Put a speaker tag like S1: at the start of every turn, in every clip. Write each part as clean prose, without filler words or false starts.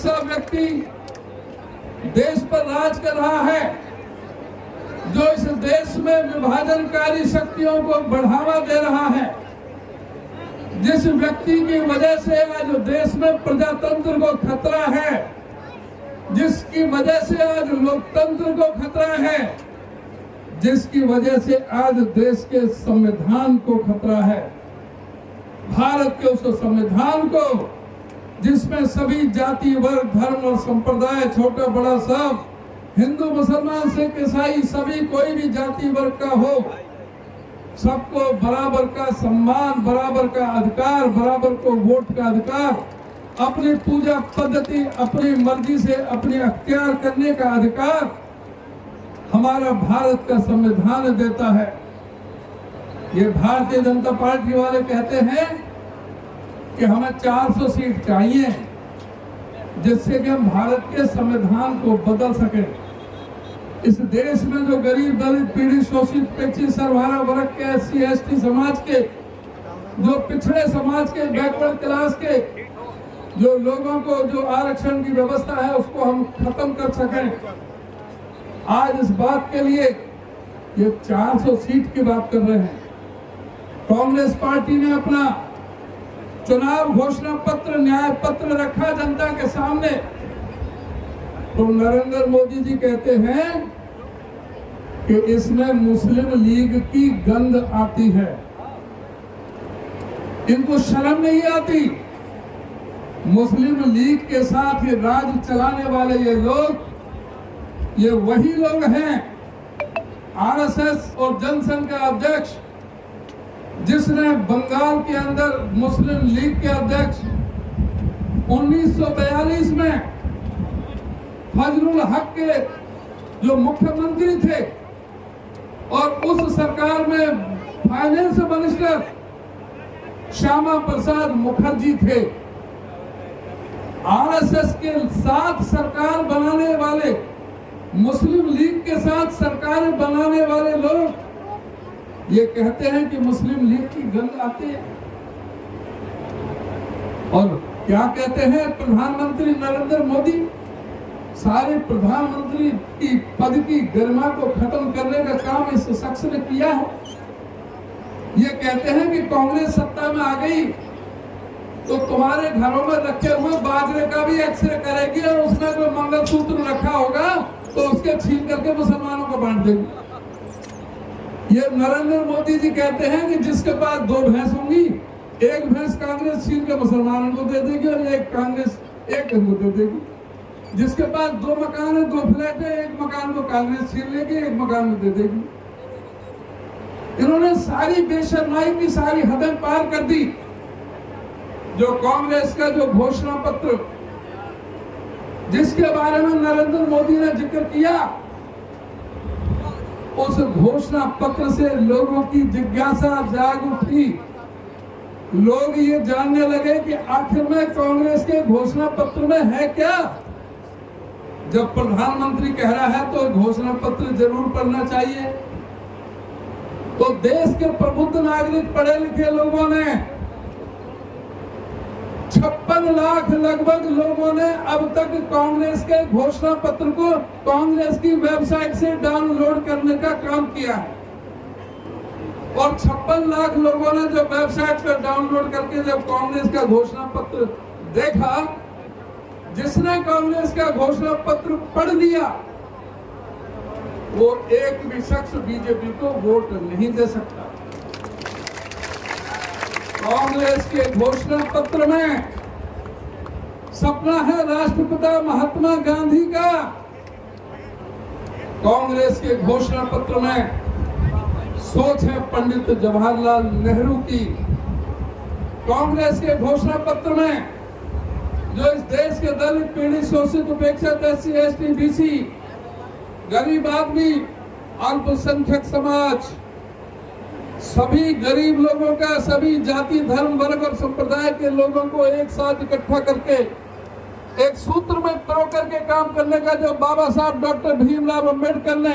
S1: ऐसा व्यक्ति देश पर राज कर रहा है जो इस देश में विभाजनकारी शक्तियों को बढ़ावा दे रहा है, जिस व्यक्ति की वजह से आज देश में प्रजातंत्र को खतरा है, जिसकी वजह से आज लोकतंत्र को खतरा है, जिसकी वजह से आज देश के संविधान को खतरा है, भारत के उस संविधान को जिसमें सभी जाति, वर्ग, धर्म और संप्रदाय, छोटा बड़ा सब, हिंदू, मुसलमान, सिख, ईसाई, सभी कोई भी जाति वर्ग का हो, सबको बराबर का सम्मान, बराबर का अधिकार, बराबर को वोट का अधिकार, अपनी पूजा पद्धति अपनी मर्जी से अपने अख्तियार करने का अधिकार हमारा भारत का संविधान देता है। ये भारतीय जनता पार्टी वाले कहते हैं कि हमें 400 सीट चाहिए जिससे कि हम भारत के संविधान को बदल सके। इस देश में जो गरीब, दलित, पीड़ित, शोषित, उपेक्षित, सर्वहारा वर्ग के, SC, ST समाज के, जो पिछड़े समाज के, बैकवर्ड क्लास के जो लोगों को जो आरक्षण की व्यवस्था है उसको हम खत्म कर सकें। आज इस बात के लिए ये 400 सीट की बात कर रहे हैं। कांग्रेस पार्टी ने अपना चुनाव घोषणा पत्र, न्याय पत्र रखा जनता के सामने, तो नरेंद्र मोदी जी कहते हैं कि इसमें मुस्लिम लीग की गंध आती है। इनको शर्म नहीं आती। मुस्लिम लीग के साथ ये राज चलाने वाले ये लोग, ये वही लोग हैं, RSS और जनसंघ का अध्यक्ष, जिसने बंगाल के अंदर मुस्लिम लीग के अध्यक्ष 1942 में फजलुल हक के जो मुख्यमंत्री थे और उस सरकार में फाइनेंस मिनिस्टर श्यामा प्रसाद मुखर्जी थे। RSS के साथ सरकार बनाने वाले, मुस्लिम लीग के साथ सरकार बनाने वाले लोग ये कहते हैं कि मुस्लिम लीग की गंध आती है। और क्या कहते हैं प्रधानमंत्री नरेंद्र मोदी? सारे प्रधानमंत्री की पद की गरिमा को खत्म करने का काम इस शख्स ने किया है। ये कहते हैं कि कांग्रेस सत्ता में आ गई तो तुम्हारे घरों में रखे हुए बाजरे का भी एक्सरे करेगी और उसमें जो मंगलसूत्र रखा होगा तो उसके छीन करके मुसलमानों को बांट देगी। ये नरेंद्र मोदी जी कहते हैं कि जिसके पास 2 भैंस होंगी, एक भैंस कांग्रेस छीन के मुसलमानों को दे देगी और एक कांग्रेस एक हिंदू दे देगी। जिसके पास 2 मकान है, 2 फ्लैट है, एक मकान को कांग्रेस छीन लेगी, एक मकान में दे देगी। इन्होंने सारी बेशर्माई की सारी हदें पार कर दी। जो कांग्रेस का जो घोषणा पत्र जिसके बारे में नरेंद्र मोदी ने जिक्र किया, उस घोषणा पत्र से लोगों की जिज्ञासा जाग उठी। लोग ये जानने लगे कि आखिर में कांग्रेस के घोषणा पत्र में है क्या। जब प्रधानमंत्री कह रहा है तो घोषणा पत्र जरूर पढ़ना चाहिए। तो देश के प्रबुद्ध नागरिक, पढ़े लिखे लोगों ने 56 लाख लगभग लोगों ने अब तक कांग्रेस के घोषणा पत्र को कांग्रेस की वेबसाइट से डाउनलोड करने का काम किया है। और 56 लाख लोगों ने जो वेबसाइट पर डाउनलोड करके जब कांग्रेस का घोषणा पत्र देखा, जिसने कांग्रेस का घोषणा पत्र पढ़ लिया वो एक भी शख्स बीजेपी को वोट नहीं दे सकता। कांग्रेस के घोषणा पत्र में सपना है राष्ट्रपिता महात्मा गांधी का। कांग्रेस के घोषणा पत्र में सोच है पंडित जवाहरलाल नेहरू की। कांग्रेस के घोषणा पत्र में जो इस देश के दलित, पीड़ित, शोषित, उपेक्षित, SC, ST, BC, गरीब आदमी, अल्पसंख्यक समाज, सभी गरीब लोगों का, सभी जाति, धर्म, वर्ग और संप्रदाय के लोगों को एक साथ इकट्ठा करके एक सूत्र में पिरो करके काम करने का जो बाबा साहब डॉक्टर भीमराव अंबेडकर ने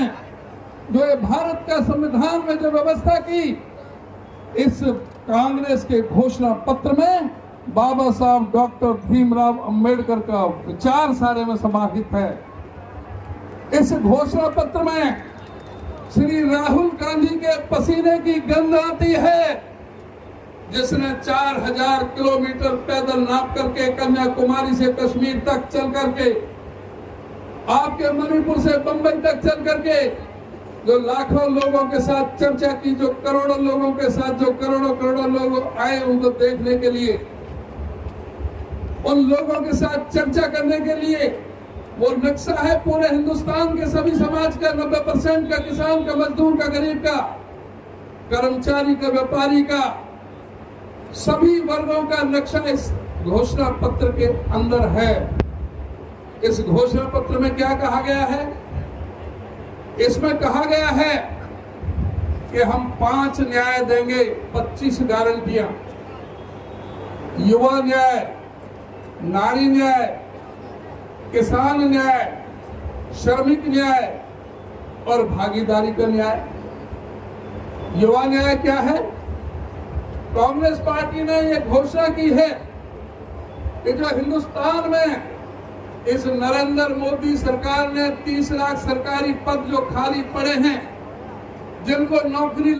S1: जो ये भारत का संविधान में जो व्यवस्था की, इस कांग्रेस के घोषणा पत्र में बाबा साहब डॉक्टर भीमराव अंबेडकर का विचार सारे में समाहित है। इस घोषणा पत्र में श्री राहुल गांधी के पसीने की गंध आती है, जिसने 4000 किलोमीटर पैदल नाप करके कन्याकुमारी से कश्मीर तक चल करके, आपके मणिपुर से बंबई तक चल करके, जो लाखों लोगों के साथ चर्चा की, जो करोड़ों लोगों के साथ, जो करोड़ों लोग आए उनको देखने के लिए, उन लोगों के साथ चर्चा करने के लिए। वो नक्शा है पूरे हिंदुस्तान के सभी समाज का, 90% का, किसान का, मजदूर का, गरीब का, कर्मचारी का, व्यापारी का, सभी वर्गों का नक्शा इस घोषणा पत्र के अंदर है। इस घोषणा पत्र में क्या कहा गया है? इसमें कहा गया है कि हम 5 न्याय देंगे, 25 गारंटियां। युवा न्याय, नारी न्याय, किसान न्याय, श्रमिक न्याय और भागीदारी का न्याय। युवा न्याय क्या है? कांग्रेस पार्टी ने यह घोषणा की है कि जो हिंदुस्तान में इस नरेंद्र मोदी सरकार ने 30 लाख सरकारी पद जो खाली पड़े हैं, जिनको नौकरी